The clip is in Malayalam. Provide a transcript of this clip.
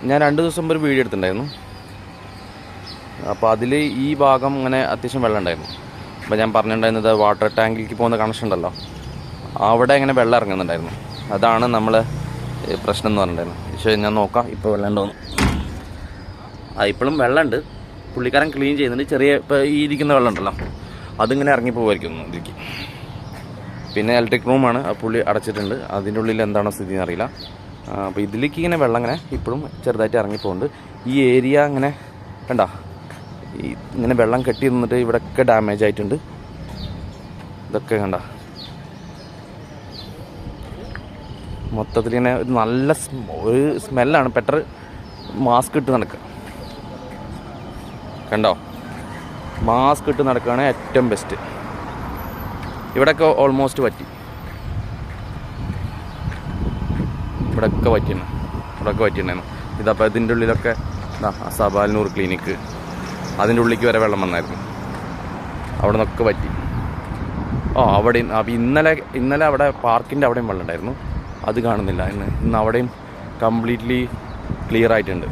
ഞാൻ 2 ദിവസം മുമ്പ് ഒരു വീഡിയോ എടുത്തിട്ടുണ്ടായിരുന്നു. അപ്പോൾ അതിൽ ഈ ഭാഗം ഇങ്ങനെ അത്യാവശ്യം വെള്ളം ഉണ്ടായിരുന്നു. അപ്പോൾ ഞാൻ പറഞ്ഞിട്ടുണ്ടായിരുന്നത് വാട്ടർ ടാങ്കിലേക്ക് പോകുന്ന കണക്ഷൻ ഉണ്ടല്ലോ, അവിടെ ഇങ്ങനെ വെള്ളം ഇറങ്ങുന്നുണ്ടായിരുന്നു. അതാണ് നമ്മൾ പ്രശ്നം എന്ന് പറഞ്ഞിട്ടുണ്ടായിരുന്നു. പക്ഷേ ഞാൻ നോക്കാം ഇപ്പോൾ വെള്ളം ഉണ്ടോന്ന്. ഇപ്പോഴും വെള്ളമുണ്ട്, പുള്ളിക്കാരൻ ക്ലീൻ ചെയ്യുന്നുണ്ട്. ചെറിയ ഇപ്പോൾ ഈ ഇരിക്കുന്ന വെള്ളം ഉണ്ടല്ലോ, അതിങ്ങനെ ഇറങ്ങി പോകുമായിരിക്കും ഇതിലേക്ക്. പിന്നെ ഇലക്ട്രിക് റൂമാണ്, ആ പുള്ളി അടച്ചിട്ടുണ്ട്. അതിൻ്റെ ഉള്ളിൽ എന്താണോ സ്ഥിതി എന്നറിയില്ല. അപ്പോൾ ഇതിലേക്ക് ഇങ്ങനെ വെള്ളം ഇങ്ങനെ ഇപ്പോഴും ചെറുതായിട്ട് ഇറങ്ങിപ്പോകുന്നുണ്ട്. ഈ ഏരിയ ഇങ്ങനെ കണ്ടോ, ഇങ്ങനെ വെള്ളം കെട്ടി നിന്നിട്ട് ഇവിടെയൊക്കെ ഡാമേജ് ആയിട്ടുണ്ട്. ഇതൊക്കെ കണ്ട മൊത്തത്തിൽ ഇങ്ങനെ ഒരു നല്ല ഒരു സ്മെല്ലാണ്. ബെറ്റർ മാസ്ക് ഇട്ട് നടക്കുക. കണ്ടോ, മാസ്ക് ഇട്ട് നടക്കുകയാണ് ഏറ്റവും ബെസ്റ്റ്. ഇവിടെയൊക്കെ ഓൾമോസ്റ്റ് പറ്റി, ഇവിടെയൊക്കെ പറ്റിയിട്ടുണ്ടായിരുന്നു. ഇതപ്പോൾ ഇതിൻ്റെ ഉള്ളിലൊക്കെ സബാൽനൂർ ക്ലിനിക്ക്, അതിൻ്റെ ഉള്ളിലേക്ക് വരെ വെള്ളം വന്നായിരുന്നു. അവിടെ നിന്നൊക്കെ പറ്റി. അവിടെയും അപ്പോൾ ഇന്നലെ അവിടെ പാർക്കിൻ്റെ അവിടെയും വെള്ളം ഉണ്ടായിരുന്നു. അത് കാണുന്നില്ല. ഇന്ന് അവിടെയും കംപ്ലീറ്റ്ലി ക്ലിയർ ആയിട്ടുണ്ട്.